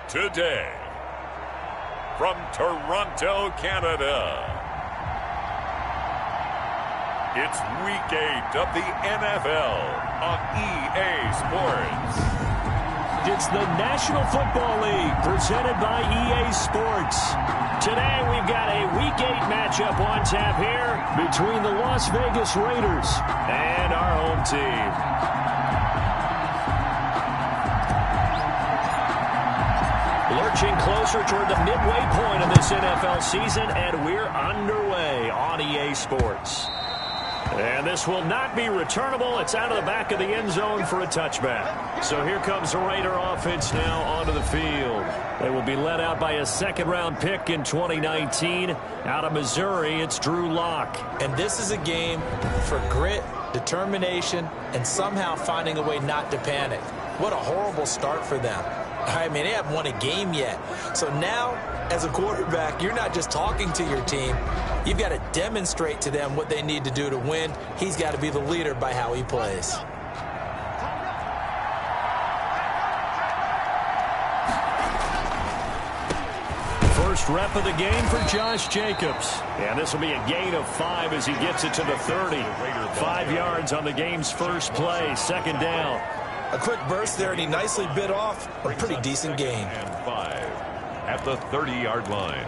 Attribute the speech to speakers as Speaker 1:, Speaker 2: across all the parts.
Speaker 1: today, from Toronto, Canada, it's Week 8 of the NFL on EA Sports.
Speaker 2: It's the National Football League presented by EA Sports. Today we've got a Week 8 matchup on tap here between the Las Vegas Raiders and our home team. Lurching closer toward the midway point of this NFL season, and we're underway on EA Sports. And this will not be returnable. It's out of the back of the end zone for a touchback. So here comes the Raider offense now onto the field. They will be led out by a second-round pick in 2019. Out of Missouri, it's Drew Lock.
Speaker 3: And this is a game for grit, determination, and somehow finding a way not to panic. What a horrible start for them. I mean, they haven't won a game yet. So now, as a quarterback, you're not just talking to your team. You've got to demonstrate to them what they need to do to win. He's got to be the leader by how he plays.
Speaker 2: First rep of the game for Josh Jacobs. And this will be a gain of 5 as he gets it to the 30. 5 yards on the game's first play, second down.
Speaker 3: A quick burst there, and he nicely bit off a pretty decent gain.
Speaker 1: And 5 at the 30-yard line.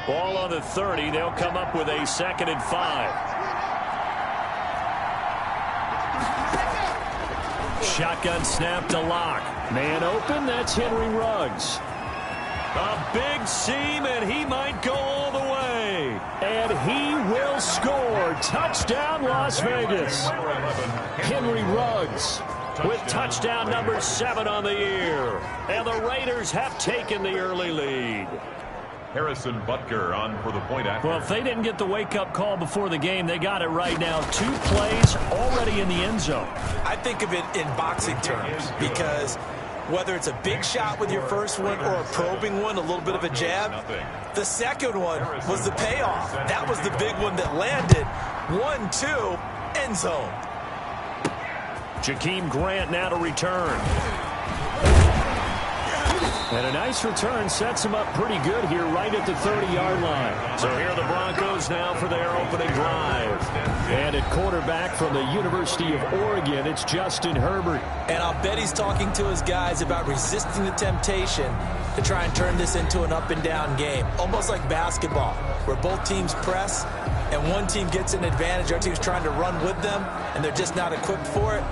Speaker 2: Ball on the 30. They'll come up with a second and 5. Shotgun snap to Lock. Man open, that's Henry Ruggs. A big seam, and he might go all the way. And he will score. Touchdown, Las Vegas. Henry Ruggs with touchdown number 7 on the year. And the Raiders have taken the early lead.
Speaker 1: Harrison Butker on for the point after.
Speaker 2: Well, if they didn't get the wake-up call before the game, they got it right now. 2 plays already in the end zone.
Speaker 3: I think of it in boxing terms because whether it's a big shot with your first one or a probing one, a little bit of a jab, the second one was the payoff. That was the big one that landed. 1-2, end zone.
Speaker 2: Jakeem Grant now to return. And a nice return sets him up pretty good here right at the 30-yard line. So here are the Broncos now for their opening drive. And at quarterback from the University of Oregon, it's Justin Herbert.
Speaker 3: And I'll bet he's talking to his guys about resisting the temptation to try and turn this into an up-and-down game. Almost like basketball, where both teams press and one team gets an advantage. Our team's trying to run with them, and they're just not equipped for it.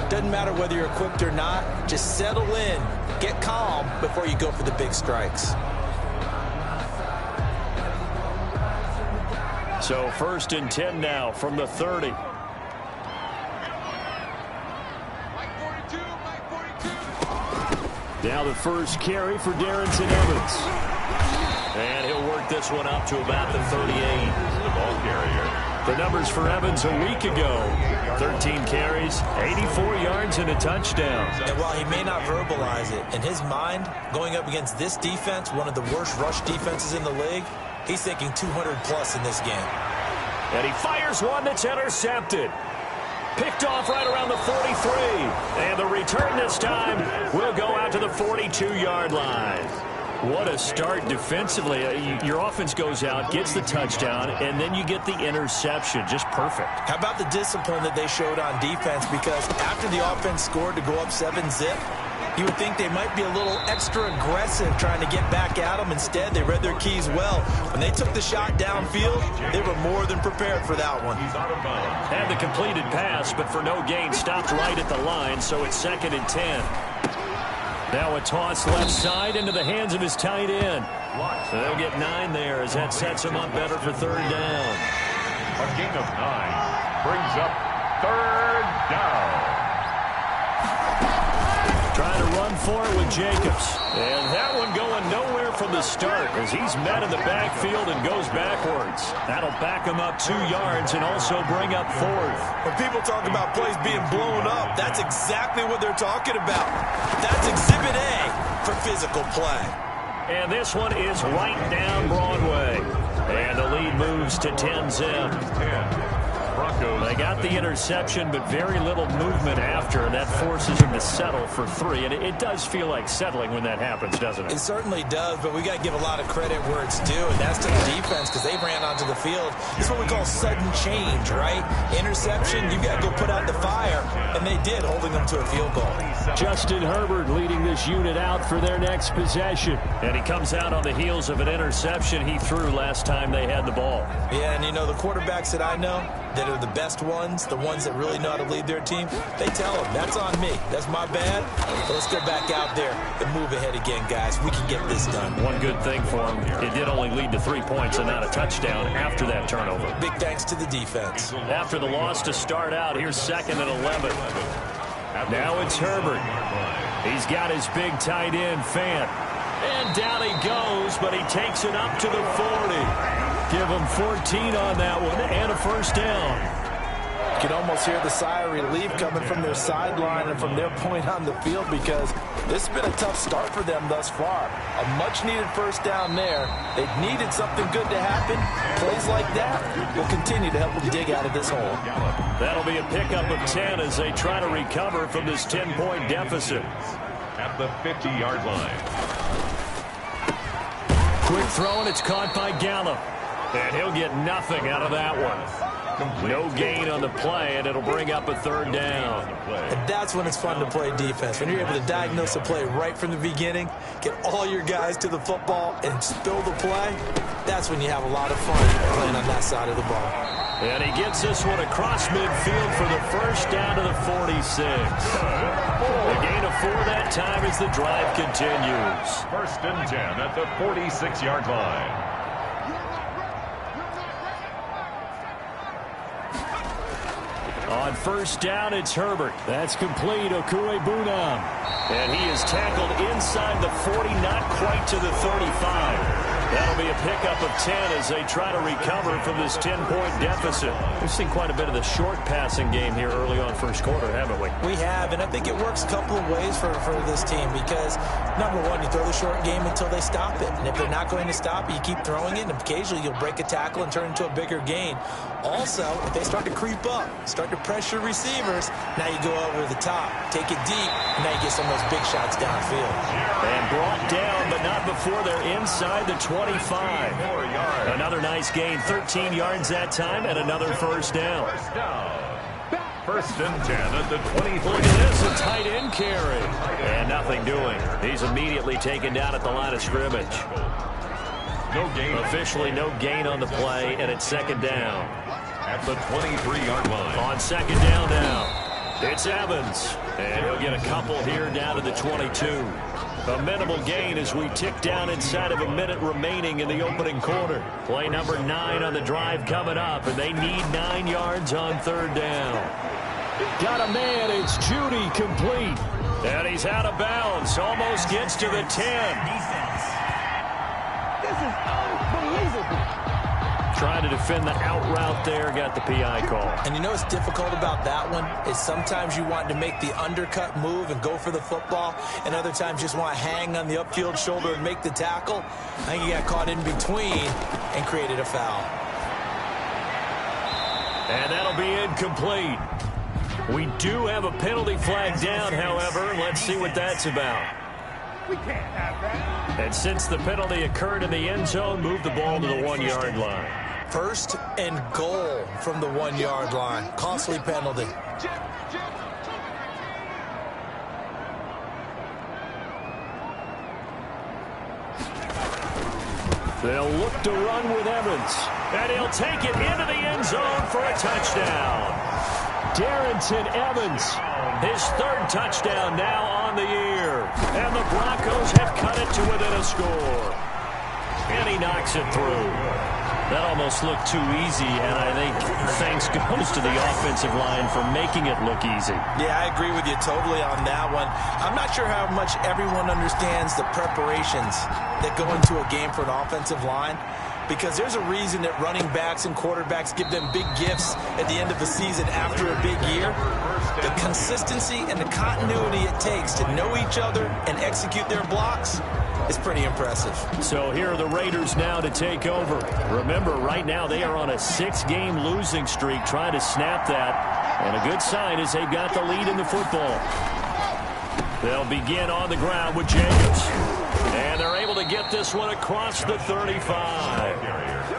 Speaker 3: Doesn't matter whether you're equipped or not. Just settle in, get calm before you go for the big strikes.
Speaker 2: So first and 10 now from the 30. Now the first carry for Darrington Evans. And he'll work this one up to about the 38.
Speaker 1: The ball carrier.
Speaker 2: The numbers for Evans a week ago. 13 carries, 84 yards, and a touchdown.
Speaker 3: And while he may not verbalize it, in his mind, going up against this defense, one of the worst rush defenses in the league, he's thinking 200-plus in this game.
Speaker 2: And he fires one that's intercepted. Picked off right around the 43. And the return this time will go out to the 42-yard line. What a start defensively. Your offense goes out, gets the touchdown, and then you get the interception. Just perfect.
Speaker 3: How about the discipline that they showed on defense? Because after the offense scored to go up 7-zip, you would think they might be a little extra aggressive trying to get back at them. Instead, they read their keys well. When they took the shot downfield, they were more than prepared for that one.
Speaker 2: Had the completed pass, but for no gain, stopped right at the line, so it's second and 10. Now a toss left side into the hands of his tight end. So they'll get 9 there as that sets him up better for third down.
Speaker 1: A gain of 9 brings up third down.
Speaker 2: Trying to run for it with Jacobs. And that one going nowhere from the start as he's met in the backfield and goes backwards. That'll back him up 2 yards and also bring up fourth.
Speaker 3: When people talk about plays being blown up, that's exactly what they're talking about. That's Exhibit A for physical play.
Speaker 2: And this one is right down Broadway. And the lead moves to 10-zip. They got the interception, but very little movement after, and that forces them to settle for 3. And it does feel like settling when that happens, doesn't it?
Speaker 3: It certainly does, but we got to give a lot of credit where it's due, and that's to the defense because they ran onto the field. This is what we call sudden change, right? Interception, you got to go put out the fire, and they did, holding them to a field goal.
Speaker 2: Justin Herbert leading this unit out for their next possession. And he comes out on the heels of an interception he threw last time they had the ball.
Speaker 3: Yeah, and you know, the quarterbacks that I know that are the best ones, the ones that really know how to lead their team, they tell them, that's on me. That's my bad. But let's go back out there and move ahead again, guys. We can get this done.
Speaker 2: One good thing for him, it did only lead to 3 points and not a touchdown after that turnover.
Speaker 3: Big thanks to the defense.
Speaker 2: After the loss to start out, here's 2nd and 11. Now it's Herbert. He's got his big tight end, Fant. And down he goes, but he takes it up to the 40. Give him 14 on that one and a first down.
Speaker 3: You can almost hear the sigh of relief coming from their sideline and from their point on the field because this has been a tough start for them thus far. A much-needed first down there. They needed something good to happen. Plays like that will continue to help them dig out of this hole.
Speaker 2: That'll be a pickup of 10 as they try to recover from this 10-point deficit.
Speaker 1: At the 50-yard line.
Speaker 2: Quick throw, and it's caught by Gallup. And he'll get nothing out of that one. No gain on the play, and it'll bring up a 3rd down.
Speaker 3: And that's when it's fun to play defense. When you're able to diagnose a play right from the beginning, get all your guys to the football, and spill the play, that's when you have a lot of fun playing on that side of the ball.
Speaker 2: And he gets this one across midfield for the first down to the 46. A gain of 4 that time as the drive continues.
Speaker 1: 1st and 10 at the 46-yard line.
Speaker 2: On 1st down, it's Herbert. That's complete. Okuebunam. And he is tackled inside the 40, not quite to the 35. That'll be a pickup of 10 as they try to recover from this 10-point deficit. We've seen quite a bit of the short passing game here early on first quarter, haven't we?
Speaker 3: We have, and I think it works a couple of ways for this team because, number one, you throw the short game until they stop it. And if they're not going to stop it, you keep throwing it, and occasionally you'll break a tackle and turn into a bigger gain. Also, if they start to creep up, start to pressure receivers, now you go over the top, take it deep, and now you get some of those big shots downfield.
Speaker 2: And brought down, but not before they're inside the 25. Another nice gain, 13 yards that time, and another first down.
Speaker 1: 1st and 10 at the 23.
Speaker 2: Look at this, a tight end carry. And nothing doing. He's immediately taken down at the line of scrimmage.
Speaker 1: No gain.
Speaker 2: Officially no gain on the play, and it's 2nd down.
Speaker 1: At the 23-yard line.
Speaker 2: On 2nd down now, it's Evans. And he'll get a couple here down to the 22. A minimal gain as we tick down inside of a minute remaining in the opening quarter. Play number 9 on the drive coming up, and they need 9 yards on 3rd down. Got a man, it's Judy, complete. And he's out of bounds, almost gets to the 10.
Speaker 4: Defense. This is unbelievable.
Speaker 2: Trying to defend the out route there, got the PI call.
Speaker 3: And you know what's difficult about that one is sometimes you want to make the undercut move and go for the football, and other times you just want to hang on the upfield shoulder and make the tackle. I think he got caught in between and created a foul.
Speaker 2: And that'll be incomplete. We do have a penalty flag down, however. Let's see what that's about.
Speaker 4: We can't have that.
Speaker 2: And since the penalty occurred in the end zone, move the ball to the 1-yard line.
Speaker 3: 1st and goal from the 1-yard line. Costly penalty.
Speaker 2: They'll look to run with Evans. And he'll take it into the end zone for a touchdown. Darrington Evans, his 3rd touchdown now on the year. And the Broncos have cut it to within a score. And he knocks it through. That almost looked too easy, and I think thanks goes to the offensive line for making it look easy.
Speaker 3: Yeah, I agree with you totally on that one. I'm not sure how much everyone understands the preparations that go into a game for an offensive line. because there's a reason that running backs and quarterbacks give them big gifts at the end of the season after a big year. The consistency and the continuity it takes to know each other and execute their blocks is pretty impressive.
Speaker 2: So here are the Raiders now to take over. Remember, right now they are on a 6-game losing streak, trying to snap that. And a good sign is they've got the lead in the football. They'll begin on the ground with Jacobs. And they're able to get this one across the 35.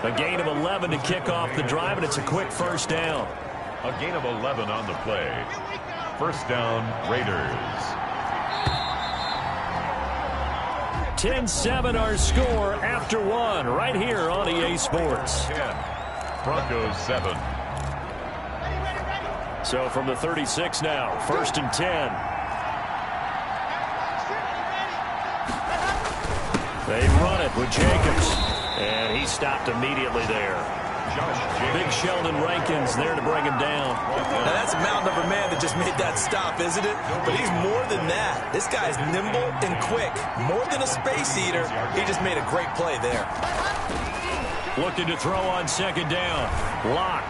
Speaker 2: A gain of 11 to kick off the drive, and it's a quick first down.
Speaker 1: A gain of 11 on the play. First down, Raiders.
Speaker 2: 10-7 our score after one right here on EA Sports.
Speaker 1: 10. Broncos 7.
Speaker 2: So from the 36 now, first and 10. They run it with Jacobs, and he stopped immediately there. Big Sheldon Rankins there to bring him down.
Speaker 3: Now that's a mountain of a man that just made that stop, isn't it? But he's more than that. This guy's nimble and quick. More than a space eater, he just made a great play there.
Speaker 2: Looking to throw on second down. Lock.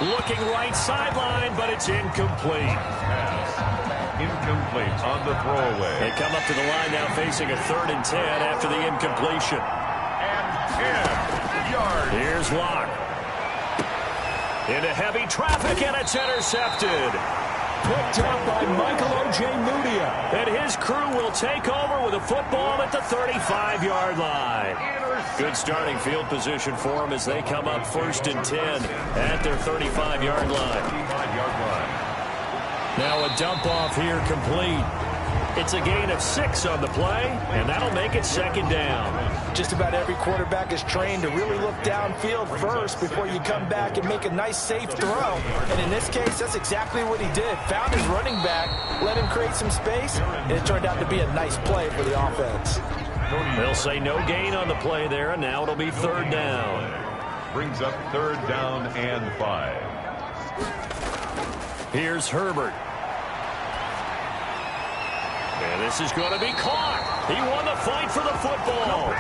Speaker 2: Looking right sideline, but it's incomplete.
Speaker 1: Incomplete on the throwaway.
Speaker 2: They come up to the line now facing a 3rd and 10 after the incompletion.
Speaker 1: And 10 yards.
Speaker 2: Here's Locke. Into heavy traffic, and it's intercepted. Picked up by Michael O.J. Mudia. And his crew will take over with a football at the 35-yard line. Good starting field position for them as they come up 1st and 10 at their 35-yard line. Now a dump off here complete. It's a gain of 6 on the play, and that'll make it second down.
Speaker 3: Just about every quarterback is trained to really look downfield first before you come back and make a nice, safe throw. And in this case, that's exactly what he did. Found his running back, let him create some space, and it turned out to be a nice play for the offense.
Speaker 2: They'll say no gain on the play there, and now it'll be 3rd down.
Speaker 1: Brings up 3rd down and 5.
Speaker 2: Here's Herbert. And this is going to be caught. He won the fight for the football.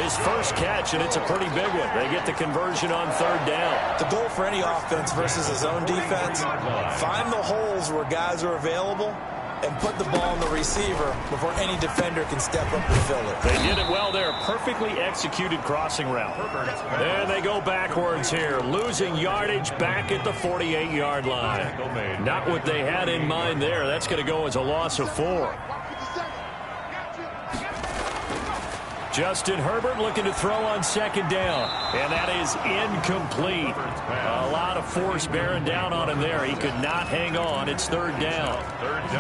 Speaker 2: His first catch, and it's a pretty big one. They get the conversion on 3rd down.
Speaker 3: The goal for any offense versus his own defense, find the holes where guys are available and put the ball in the receiver before any defender can step up and fill it.
Speaker 2: They did it well there. Perfectly executed crossing route. And they go backwards here, losing yardage back at the 48-yard line. Not what they had in mind there. That's going to go as a loss of 4. Justin Herbert looking to throw on second down. And that is incomplete. A lot of force bearing down on him there. He could not hang on. It's 3rd down.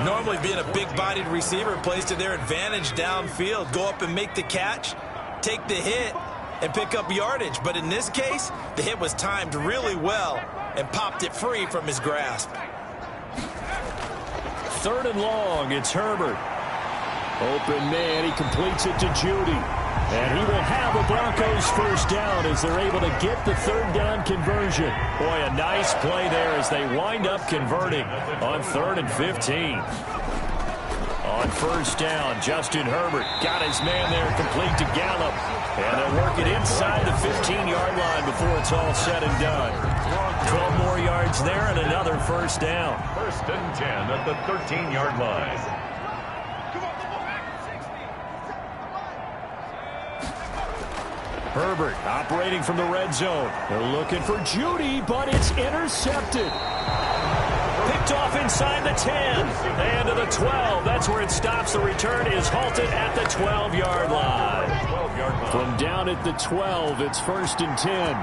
Speaker 3: Normally being a big-bodied receiver plays to their advantage downfield. Go up and make the catch, take the hit, and pick up yardage. But in this case, the hit was timed really well and popped it free from his grasp.
Speaker 2: 3rd and long. It's Herbert. Open man. He completes it to Judy. And he will have the Broncos first down as they're able to get the 3rd down conversion. Boy, a nice play there as they wind up converting on 3rd and 15. On 1st down, Justin Herbert got his man there complete to Gallup. And they'll work it inside the 15-yard line before it's all said and done. 12 more yards there and another first down.
Speaker 1: 1st and 10 at the 13-yard line.
Speaker 2: Herbert operating from the red zone. They're looking for Judy, but it's intercepted. Picked off inside the 10 and to the 12. That's where it stops. The return is halted at the 12-yard line. From down at the 12, it's 1st and 10.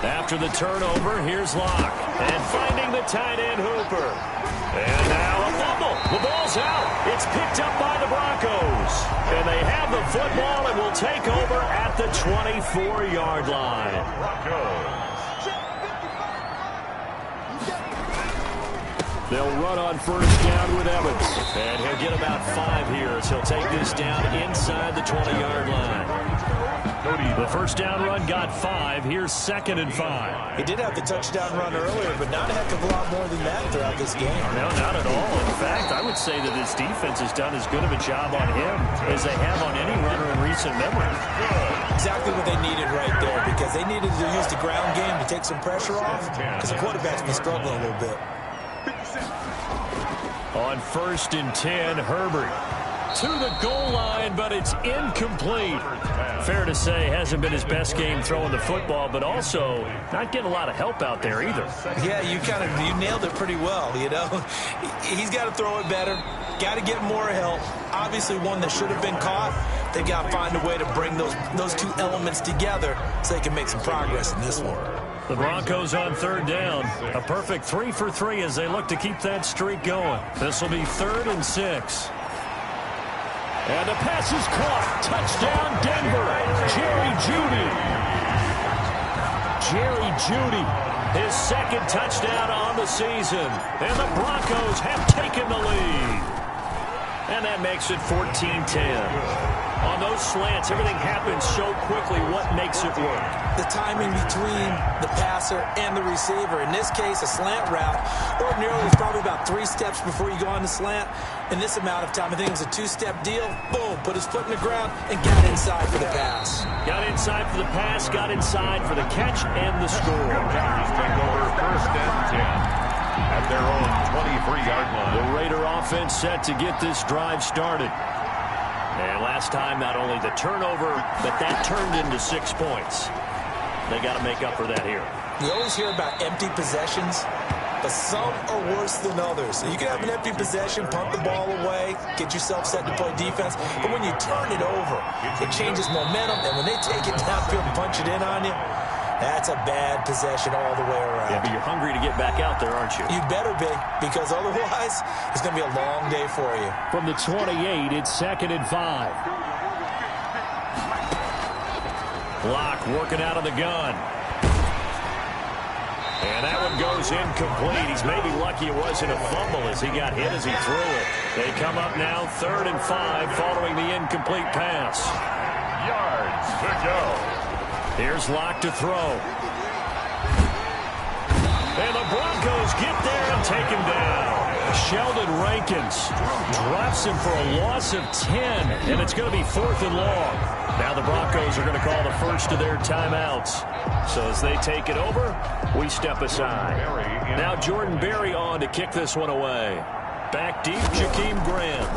Speaker 2: After the turnover, here's Locke. And finding the tight end Hooper. And now a fumble. The ball's out. It's picked up by the Broncos. And they have the football and will take over at the 24-yard line. They'll run on 1st down with Evans. And he'll get about 5 here as he'll take this down inside the 20-yard line. The first down run got 5. Here's 2nd and 5.
Speaker 3: He did have the touchdown run earlier, but not a heck of a lot more than that throughout this game.
Speaker 2: No, not at all. In fact, I would say that this defense has done as good of a job on him as they have on any runner in recent memory.
Speaker 3: Exactly what they needed right there, because they needed to use the ground game to take some pressure off, because the quarterback's been struggling a little bit.
Speaker 2: On 1st and 10, Herbert to the goal line, but it's incomplete. Fair to say, hasn't been his best game throwing the football, but also not getting a lot of help out there either.
Speaker 3: Yeah, you nailed it pretty well, you know. He's got to throw it better, got to get more help. Obviously one that should have been caught. They've got to find a way to bring those two elements together so they can make some progress in this one.
Speaker 2: The Broncos on 3rd down. A perfect 3 for 3 as they look to keep that streak going. This will be 3rd and 6. And the pass is caught. Touchdown, Denver. Jerry Jeudy, his 2nd touchdown on the season. And the Broncos have taken the lead. And that makes it 14-10. On those slants, everything happens so quickly. What makes it work?
Speaker 3: The timing between the passer and the receiver. In this case, a slant route. Ordinarily, it's probably about 3 steps before you go on the slant. In this amount of time, I think it was a 2-step deal. Boom, put his foot in the ground and got inside for the pass.
Speaker 2: Got inside for the pass, got inside for the catch and the score.
Speaker 1: Jaguars take over 1st and 10 at their own 23-yard line.
Speaker 2: The Raider offense set to get this drive started. And last time, not only the turnover, but that turned into 6 points. They got to make up for that here.
Speaker 3: You always hear about empty possessions, but some are worse than others. You can have an empty possession, pump the ball away, get yourself set to play defense, but when you turn it over, it changes momentum, and when they take it downfield and punch it in on you, that's a bad possession all the way around.
Speaker 2: Yeah, but you're hungry to get back out there, aren't you?
Speaker 3: You better be, because otherwise, it's going to be a long day for you.
Speaker 2: From the 28, it's 2nd and 5. Block working out of the gun. And that one goes incomplete. He's maybe lucky it wasn't a fumble as he got hit as he threw it. They come up now 3rd and 5 following the incomplete pass.
Speaker 1: Yards to go.
Speaker 2: Here's Locke to throw. And the Broncos get there and take him down. Sheldon Rankins drops him for a loss of 10, and it's going to be 4th and long. Now the Broncos are going to call the first of their timeouts. So as they take it over, we step aside. Now Jordan Berry on to kick this one away. Back deep, Jakeem Graham.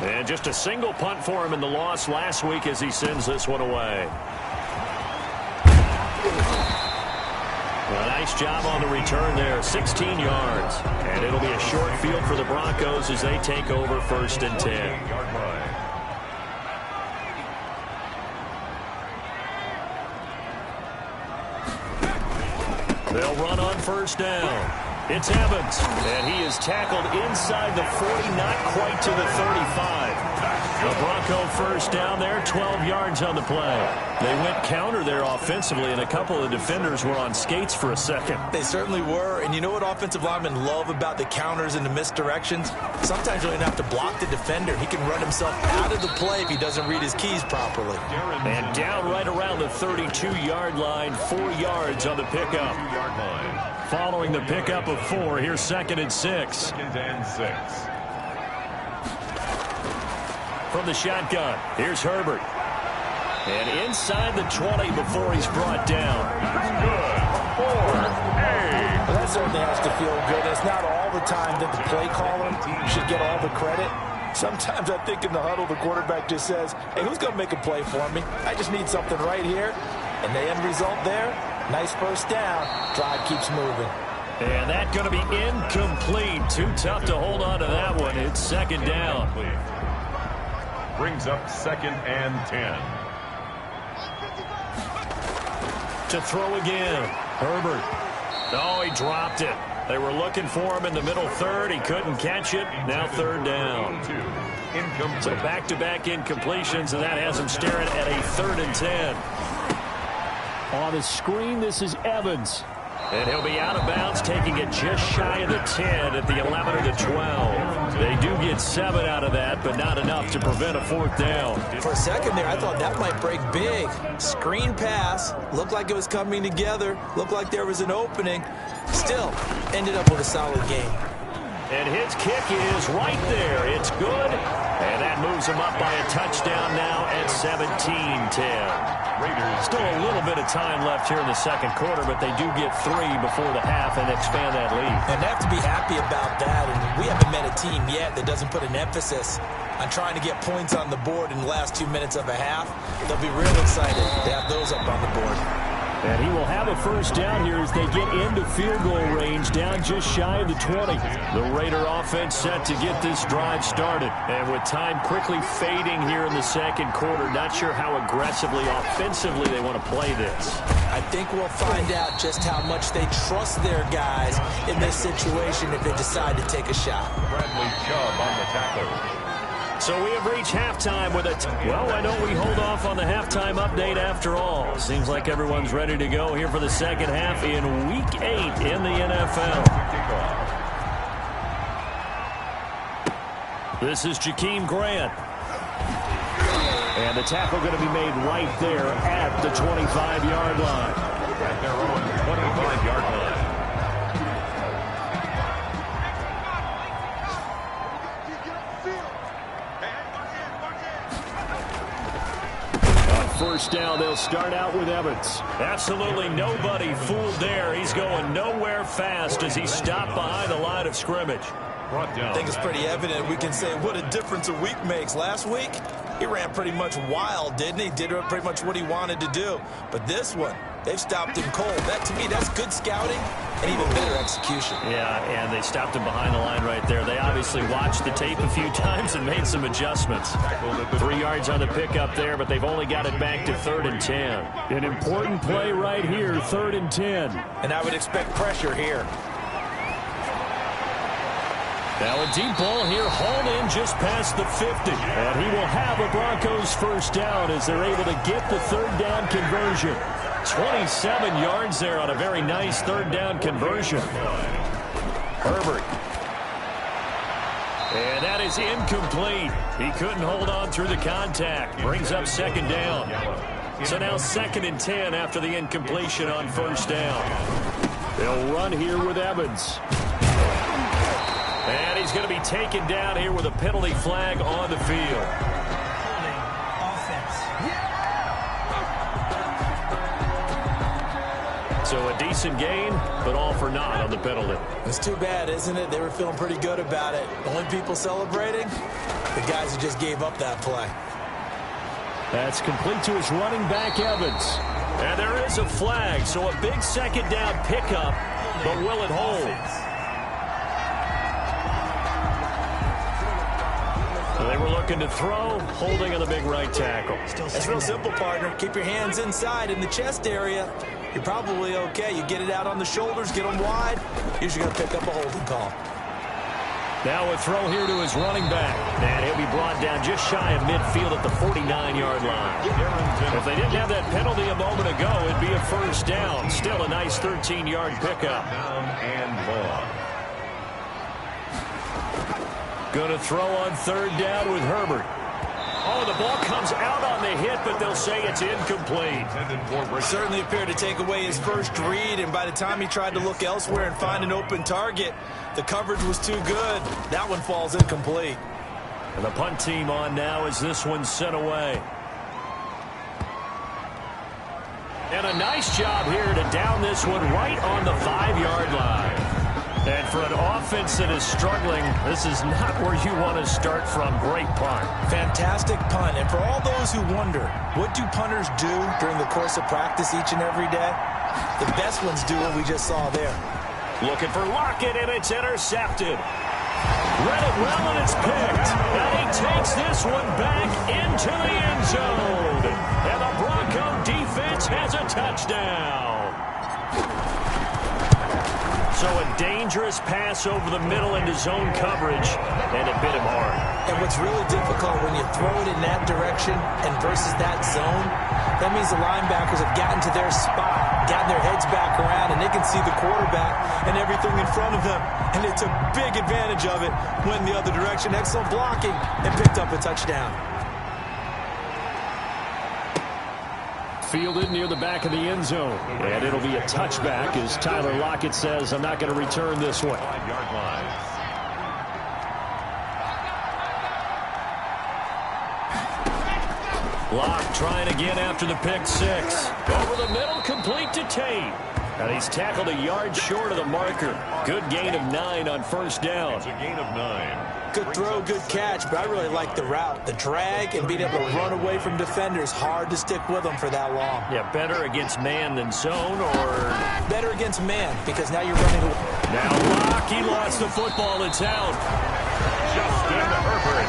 Speaker 2: And just a single punt for him in the loss last week as he sends this one away. A nice job on the return there, 16 yards. And it'll be a short field for the Broncos as they take over 1st and 10. They'll run on 1st down. It's Evans, and he is tackled inside the 40, not quite to the 35. The Bronco first down there, 12 yards on the play. They went counter there offensively, and a couple of defenders were on skates for a second.
Speaker 3: They certainly were, and you know what offensive linemen love about the counters and the misdirections? Sometimes you don't even have to block the defender. He can run himself out of the play if he doesn't read his keys properly.
Speaker 2: And down right around the 32-yard line, 4 yards on the pickup. Following the pickup of 4, here's 2nd and 6.
Speaker 1: 2nd and 6.
Speaker 2: From the shotgun, here's Herbert. And inside the 20 before he's brought down.
Speaker 1: Good for A.
Speaker 3: Well, that certainly has to feel good. It's not all the time that the play caller should get all the credit. Sometimes I think in the huddle, the quarterback just says, hey, who's going to make a play for me? I just need something right here. And the end result there, nice first down. Drive keeps moving.
Speaker 2: And that's going to be incomplete. Too tough to hold on to that one. It's 2nd down.
Speaker 1: Brings up 2nd and 10.
Speaker 2: To throw again. Herbert. Oh, he dropped it. They were looking for him in the middle third. He couldn't catch it. Now 3rd down. So back-to-back incompletions, and that has him staring at a 3rd and 10. On the screen, this is Evans. And he'll be out of bounds, taking it just shy of the 10 at the 11 or the 12. They do get 7 out of that, but not enough to prevent a 4th down.
Speaker 3: For a second there, I thought that might break big. Screen pass. Looked like it was coming together. Looked like there was an opening. Still, ended up with a solid game.
Speaker 2: And his kick is right there. It's good. And that moves him up by a touchdown now at 17-10. Still a little bit of time left here in the second quarter, but they do get 3 before the half and expand that lead.
Speaker 3: And they have to be happy about that. And we haven't met a team yet that doesn't put an emphasis on trying to get points on the board in the last 2 minutes of a half. They'll be real excited to have those up on the board.
Speaker 2: And he will have a first down here as they get into field goal range, down just shy of the 20. The Raider offense set to get this drive started. And with time quickly fading here in the second quarter, not sure how aggressively, offensively they want to play this.
Speaker 3: I think we'll find out just how much they trust their guys in this situation if they decide to take a shot.
Speaker 1: Bradley Chubb on the tackle.
Speaker 2: So we have reached halftime with it. Well, why don't we hold off on the halftime update after all? Seems like everyone's ready to go here for the second half in Week 8 in the NFL. This is Jakeem Grant. And the tackle going to be made right there at the 25-yard line.
Speaker 1: At their own 25-yard line.
Speaker 2: First down, they'll start out with Evans. Absolutely nobody fooled there. He's going nowhere fast as he stopped behind the line of scrimmage.
Speaker 3: I think it's pretty evident. We can say what a difference a week makes. Last week, he ran pretty much wild, didn't he? Did pretty much what he wanted to do. But this one, they've stopped him cold. That, to me, that's good scouting and even better execution.
Speaker 2: Yeah, and they stopped him behind the line right there. They obviously watched the tape a few times and made some adjustments. 3 yards on the pickup there, but they've only got it back to 3rd and 10. An important play right here, 3rd and 10.
Speaker 3: And I would expect pressure here.
Speaker 2: Now a deep ball here, hauled in just past the 50. And he will have a Broncos first down as they're able to get the 3rd down conversion. 27 yards there on a very nice 3rd down conversion. Herbert. And that is incomplete. He couldn't hold on through the contact. Brings up 2nd down. So now 2nd and 10 after the incompletion on 1st down. They'll run here with Evans. And he's going to be taken down here with a penalty flag on the field. So a decent gain, but all for naught on the penalty.
Speaker 3: It's too bad, isn't it? They were feeling pretty good about it. The only people celebrating, the guys who just gave up that play.
Speaker 2: That's complete to his running back, Evans. And there is a flag, so a big 2nd down pickup, but will it hold? They were looking to throw, holding on the big right tackle.
Speaker 3: It's real simple, partner. Keep your hands inside in the chest area. You're probably okay. You get it out on the shoulders, get them wide. Usually going to pick up a holding call.
Speaker 2: Now a throw here to his running back. And he'll be brought down just shy of midfield at the 49-yard line. If they didn't have that penalty a moment ago, it'd be a first down. Still a nice 13-yard pickup.
Speaker 1: Down and ball.
Speaker 2: Going to throw on 3rd down with Herbert. Oh, the ball comes out on the hit, but they'll say it's incomplete.
Speaker 3: Certainly appeared to take away his first read, and by the time he tried to look elsewhere and find an open target, the coverage was too good. That one falls incomplete.
Speaker 2: And the punt team on now as this one's sent away. And a nice job here to down this one right on the 5-yard line. And for an offense that is struggling, this is not where you want to start from. Great punt.
Speaker 3: Fantastic punt. And for all those who wonder, what do punters do during the course of practice each and every day? The best ones do what we just saw there.
Speaker 2: Looking for Lockett, and it's intercepted. Read it well, and it's picked. And he takes this one back into the end zone. And the Bronco defense has a touchdown. So a dangerous pass over the middle into zone coverage, and it bit him hard.
Speaker 3: And what's really difficult when you throw it in that direction and versus that zone, that means the linebackers have gotten to their spot, gotten their heads back around, and they can see the quarterback and everything in front of them. And they took big advantage of it, went the other direction, excellent blocking, and picked up a touchdown.
Speaker 2: Fielded near the back of the end zone. And it'll be a touchback as Tyler Lockett says, I'm not going to return this one.
Speaker 1: 5-yard line.
Speaker 2: Locke trying again after the pick six. Over the middle, complete to Tate. And he's tackled a yard short of the marker. Good gain of 9 on first down.
Speaker 1: It's a gain of 9.
Speaker 3: Good throw, good catch, but I really like the route. The drag and being able to run away from defenders, hard to stick with them for that long.
Speaker 2: Yeah, better against man than zone, or
Speaker 3: better against man, because now you're running away.
Speaker 2: Now Locke, he lost the football. It's out.
Speaker 1: Justin Herbert,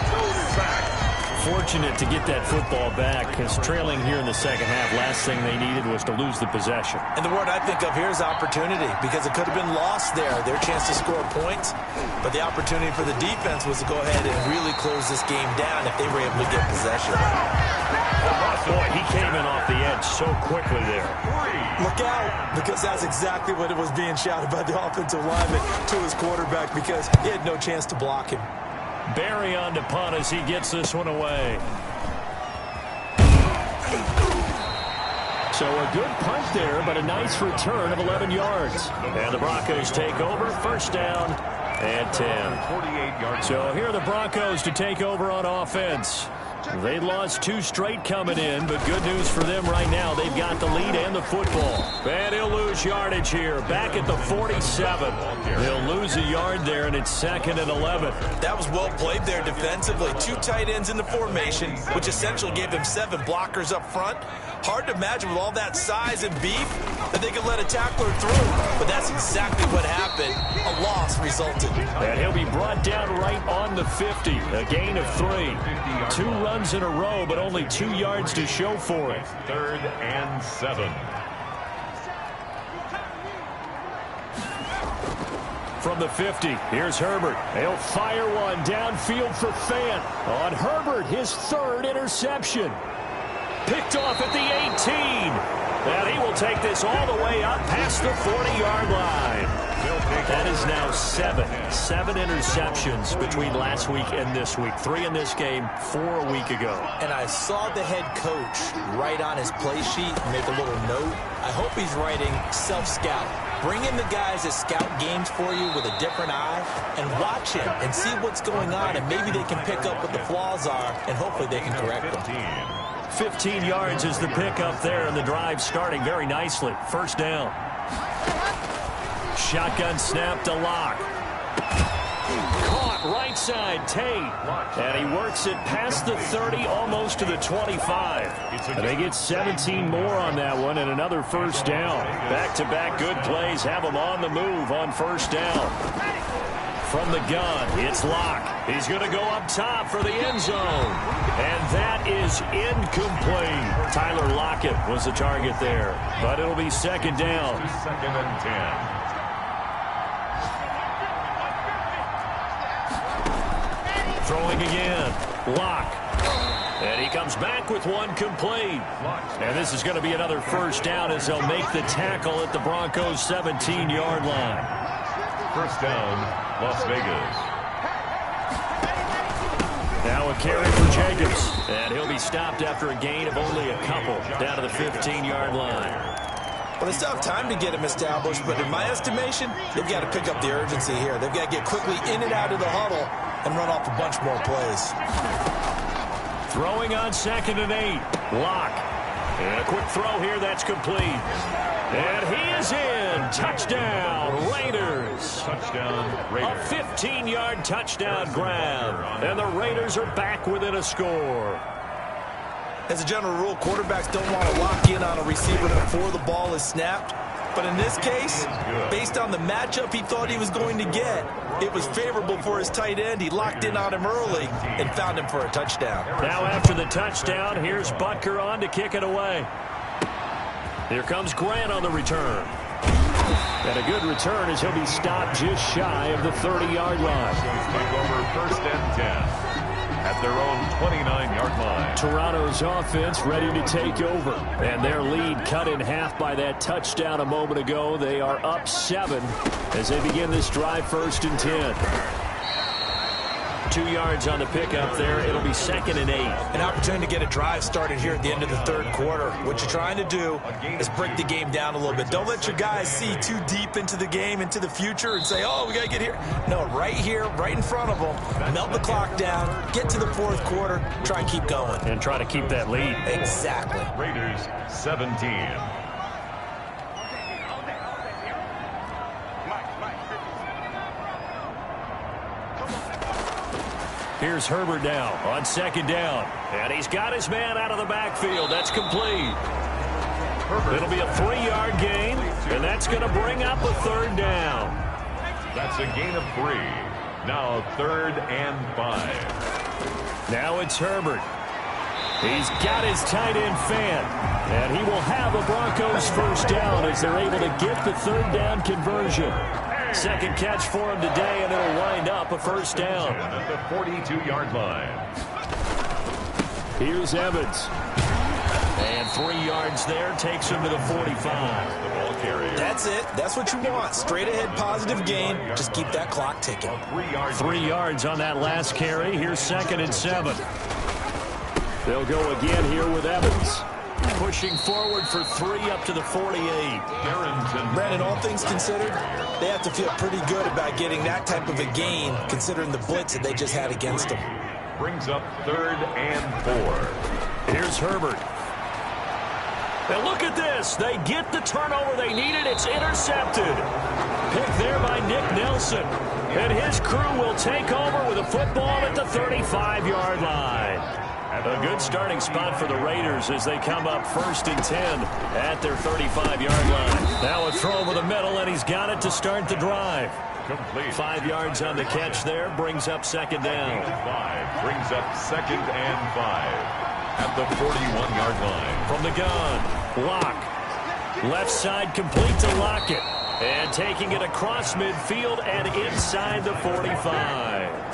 Speaker 1: sack.
Speaker 2: Fortunate to get that football back, because trailing here in the second half, last thing they needed was to lose the possession.
Speaker 3: And the word I think of here is opportunity, because it could have been lost there, their chance to score points. But the opportunity for the defense was to go ahead and really close this game down if they were able to get possession.
Speaker 2: Boy, he came in off the edge so quickly there.
Speaker 3: Look out, because that's exactly what it was being shouted by the offensive lineman to his quarterback, because he had no chance to block him.
Speaker 2: Barry on to punt as he gets this one away. So a good punt there, but a nice return of 11 yards. And the Broncos take over, first down and 10.
Speaker 1: 48 yards.
Speaker 2: So here are the Broncos to take over on offense. They lost 2 straight coming in, but good news for them right now. They've got the lead and the football. And he'll lose yardage here, back at the 47. He'll lose a yard there, and it's 2nd and 11.
Speaker 3: That was well played there defensively. 2 tight ends in the formation, which essentially gave them 7 blockers up front. Hard to imagine with all that size and beef that they could let a tackler through. But that's exactly what happened. A loss resulted.
Speaker 2: And he'll be brought down right on the 50. A gain of 3. 2 runs in a row, but only 2 yards to show for it.
Speaker 1: 3rd and 7.
Speaker 2: From the 50, here's Herbert. He'll fire one downfield for Fant. On Herbert, his 3rd interception. Picked off at the 18. And he will take this all the way up past the 40-yard line. That is now 7 interceptions between last week and this week. 3 in this game, 4 a week ago.
Speaker 3: And I saw the head coach write on his play sheet, make a little note. I hope he's writing self-scout. Bring in the guys that scout games for you with a different eye and watch him and see what's going on, and maybe they can pick up what the flaws are, and hopefully they can correct them.
Speaker 2: 15 yards is the pickup there, and the drive starting very nicely. First down. Shotgun snap to Locke. Caught right side, Tate. And he works it past the 30, almost to the 25. And they get 17 more on that one and another first down. Back-to-back good plays have them on the move on first down. From the gun, it's Locke. He's going to go up top for the end zone. And that is incomplete. Tyler Lockett was the target there. But it'll be second down.
Speaker 1: 2nd and 10.
Speaker 2: Throwing again. Locke. And he comes back with one complete. And this is going to be another first down as they'll make the tackle at the Broncos' 17-yard line.
Speaker 1: First down, Las Vegas.
Speaker 2: Now a carry for Jacobs. And he'll be stopped after a gain of only a couple down to the 15-yard line.
Speaker 3: Well, they still have time to get him established, but in my estimation, they've got to pick up the urgency here. They've got to get quickly in and out of the huddle and run off a bunch more plays.
Speaker 2: Throwing on 2nd and 8. Locke. And a quick throw here that's complete. And he is in. Touchdown, Raiders.
Speaker 1: Touchdown, Raiders.
Speaker 2: A 15-yard touchdown grab. And the Raiders are back within a score.
Speaker 3: As a general rule, quarterbacks don't want to lock in on a receiver before the ball is snapped. But in this case, based on the matchup he thought he was going to get, it was favorable for his tight end. He locked in on him early and found him for a touchdown.
Speaker 2: Now after the touchdown, here's Butker on to kick it away. Here comes Grant on the return. And a good return as he'll be stopped just shy of the 30-yard line.
Speaker 1: Take over 1st and 10. at their own 29-yard line.
Speaker 2: Toronto's offense ready to take over. And their lead cut in half by that touchdown a moment ago. They are up 7 as they begin this drive, 1st and 10. 2 yards on the pickup there. It'll be 2nd and 8.
Speaker 3: An opportunity to get a drive started here at the end of the 3rd quarter. What you're trying to do is break the game down a little bit. Don't let your guys see too deep into the game, into the future, and say, oh, we got to get here. No, right here, right in front of them. Melt the clock down, get to the 4th quarter, try and keep going.
Speaker 2: And try to keep that lead.
Speaker 3: Exactly.
Speaker 1: Raiders 17.
Speaker 2: Here's Herbert now on 2nd down. And he's got his man out of the backfield. That's complete. It'll be a 3-yard gain, and that's going to bring up a 3rd down.
Speaker 1: That's a gain of 3. Now 3rd and 5.
Speaker 2: Now it's Herbert. He's got his tight end fan, and he will have a Broncos 1st down as they're able to get the 3rd down conversion. 2nd catch for him today, and it'll wind up a 1st down.
Speaker 1: At the 42-yard line.
Speaker 2: Here's Evans. And 3 yards there takes him to the 45.
Speaker 1: The ball carrier.
Speaker 3: That's it. That's what you want. Straight ahead positive gain. Just keep that clock ticking.
Speaker 2: 3 yards on that last carry. Here's 2nd and 7. They'll go again here with Evans. Pushing forward for 3 up to the 48.
Speaker 3: Brandon, all things considered, they have to feel pretty good about getting that type of a gain, considering the blitz that they just had against them.
Speaker 1: Brings up 3rd and 4.
Speaker 2: Here's Herbert. And look at this. They get the turnover they needed. It's intercepted. Picked there by Nick Nelson. And his crew will take over with a football at the 35-yard line. A good starting spot for the Raiders as they come up 1st and 10 at their 35-yard line. Now a throw over the middle, and he's got it to start the drive.
Speaker 1: Complete.
Speaker 2: 5 yards on the catch there, brings up 2nd down.
Speaker 1: 5 brings up 2nd and 5 at the 41-yard line.
Speaker 2: From the gun, Locke. Left side complete to Lockett. And taking it across midfield and inside the 45.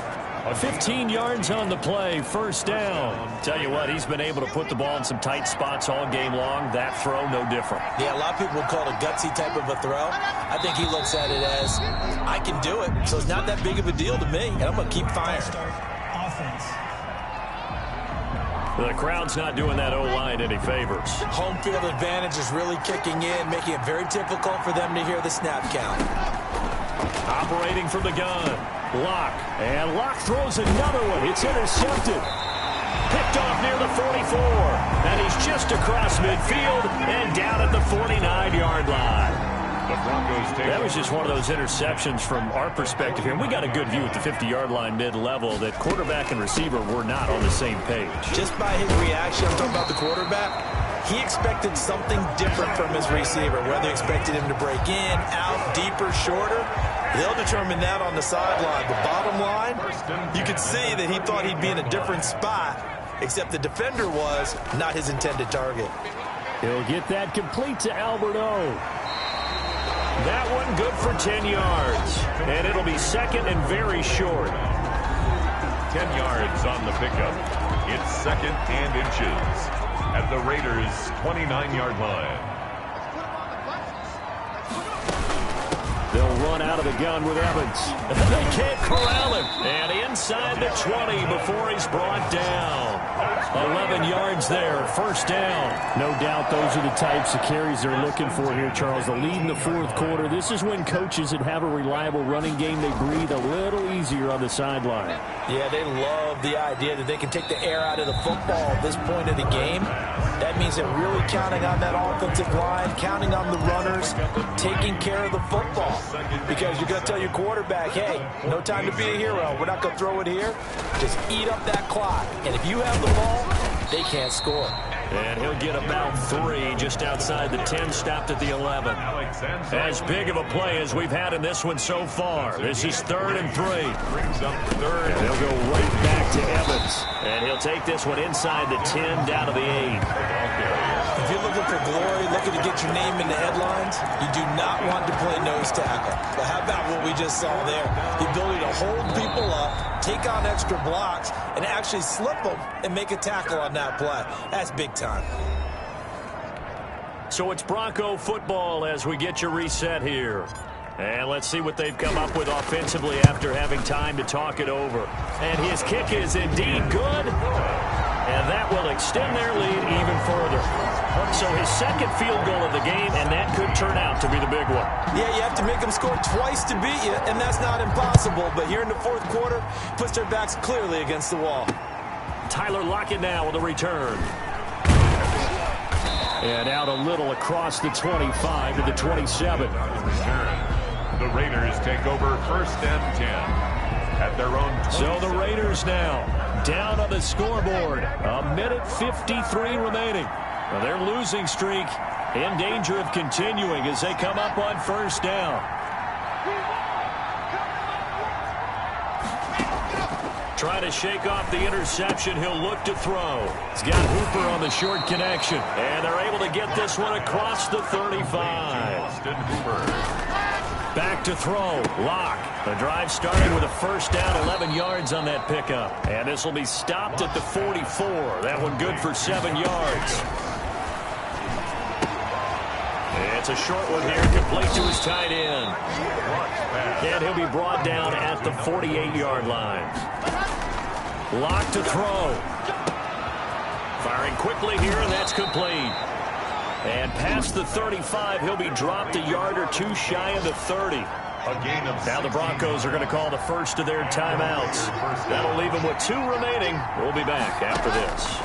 Speaker 2: 15 yards on the play, 1st down. Tell you what, he's been able to put the ball in some tight spots all game long. That throw, no different.
Speaker 3: Yeah, a lot of people would call it a gutsy type of a throw. I think he looks at it as, I can do it, so it's not that big of a deal to me, and I'm going to keep firing.
Speaker 2: The crowd's not doing that O-line any favors.
Speaker 3: Home field advantage is really kicking in, making it very difficult for them to hear the snap count.
Speaker 2: Operating from the gun. Locke. And Locke throws another one. It's intercepted. Picked off near the 44. And he's just across midfield and down at the 49-yard line.
Speaker 1: The Broncos take.
Speaker 2: That was just one of those interceptions from our perspective here. And we got a good view at the 50-yard line mid-level that quarterback and receiver were not on the same page.
Speaker 3: Just by his reaction, I'm talking about the quarterback, he expected something different from his receiver, whether he expected him to break in, out, deeper, shorter. They'll determine that on the sideline. The bottom line, you could see that he thought he'd be in a different spot, except the defender was not his intended target.
Speaker 2: He'll get that complete to Alberto. That one good for 10 yards. And it'll be 2nd and very short.
Speaker 1: 10 yards on the pickup. It's 2nd and inches at the Raiders' 29-yard line.
Speaker 2: They'll run out of the gun with Evans. They can't corral him. And inside the 20 before he's brought down. 11 yards there, 1st down. No doubt those are the types of carries they're looking for here, Charles. The lead in the 4th quarter. This is when coaches that have a reliable running game, they breathe a little easier on the sideline.
Speaker 3: Yeah, they love the idea that they can take the air out of the football at this point of the game. That means they're really counting on that offensive line, counting on the runners, taking care of the football. Because you're going to tell your quarterback, hey, no time to be a hero. We're not going to throw it here. Just eat up that clock. And if you have the ball, they can't score.
Speaker 2: And he'll get about 3 just outside the 10, stopped at the 11. As big of a play as we've had in this one so far. This is 3rd and 3.
Speaker 1: Brings up 3rd.
Speaker 2: And he'll go right back to Evans. And he'll take this one inside the 10, down to the 8.
Speaker 3: If you look at for glory, looking to get your name in the headlines, you do not want to play nose tackle. But how about what we just saw there? The ability to hold people up, take on extra blocks, and actually slip them and make a tackle on that play. That's big time.
Speaker 2: So it's Bronco football as we get you reset here. And let's see what they've come up with offensively after having time to talk it over. And his kick is indeed good. And that will extend their lead even further. So his second field goal of the game, and that could turn out to be the big one.
Speaker 3: Yeah, you have to make them score twice to beat you, and that's not impossible. But here in the fourth quarter, puts their backs clearly against the wall.
Speaker 2: Tyler Lockett now with a return. And out a little across the 25 to the 27.
Speaker 1: The Raiders take over first and 10 at their own 20.
Speaker 2: So the Raiders now down on the scoreboard. A minute 53 remaining. Now their losing streak in danger of continuing as they come up on first down. Trying to shake off the interception. He'll look to throw. He's got Hooper on the short connection. And they're able to get this one across the 35.
Speaker 1: Austin Hooper.
Speaker 2: Back to throw. Lock. The drive started with a first down, 11 yards on that pickup. And this will be stopped at the 44. That one good for 7 yards. It's a short one here, complete to his tight end. And he'll be brought down at the 48-yard line. Lock to throw. Firing quickly here, and that's complete. And past the 35, he'll be dropped a yard or two shy of the 30. Now the Broncos are going to call the first of their timeouts. That'll leave them with 2 remaining. We'll be back after this.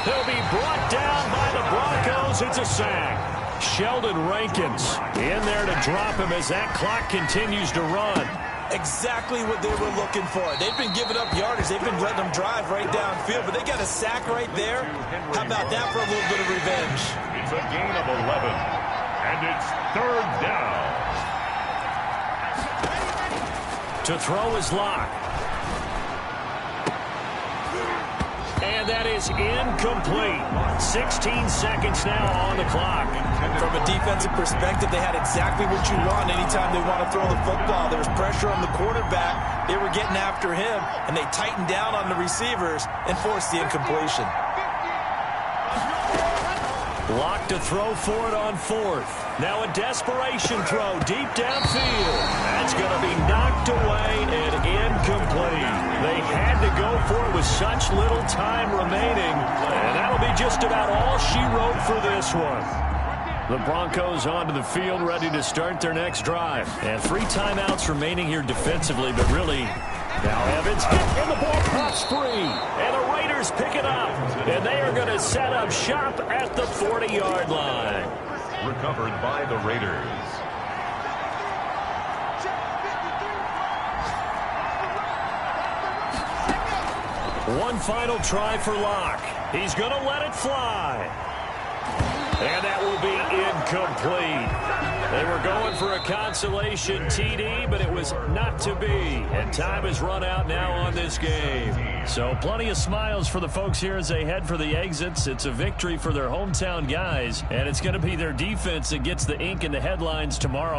Speaker 2: He'll be brought down by the Broncos. It's a sack. Sheldon Rankins in there to drop him as that clock continues to run.
Speaker 3: Exactly what they were looking for. They've been giving up yardage. They've been letting them drive right downfield, but they got a sack right there. How about that for a little bit of revenge?
Speaker 1: It's a gain of 11, and it's third down.
Speaker 2: To throw is Lock. And that is incomplete. 16 seconds now on the clock.
Speaker 3: From a defensive perspective, they had exactly what you want anytime they want to throw the football. There was pressure on the quarterback. They were getting after him, and they tightened down on the receivers and forced the incompletion.
Speaker 2: Lock to throw for it on fourth. Now a desperation throw deep downfield. That's going to be knocked away and incomplete. They had to go for it with such little time remaining. And that'll be just about all she wrote for this one. The Broncos onto the field ready to start their next drive. And 3 timeouts remaining here defensively, but really now Evans hit and the ball pops free. And the Raiders pick it up. And they are going to set up shop at the 40-yard line.
Speaker 1: Recovered by the Raiders.
Speaker 2: One final try for Lock. He's going to let it fly. And that will be incomplete. They were going for a consolation TD, but it was not to be. And time has run out now on this game. So plenty of smiles for the folks here as they head for the exits. It's a victory for their hometown guys, and it's going to be their defense that gets the ink in the headlines tomorrow.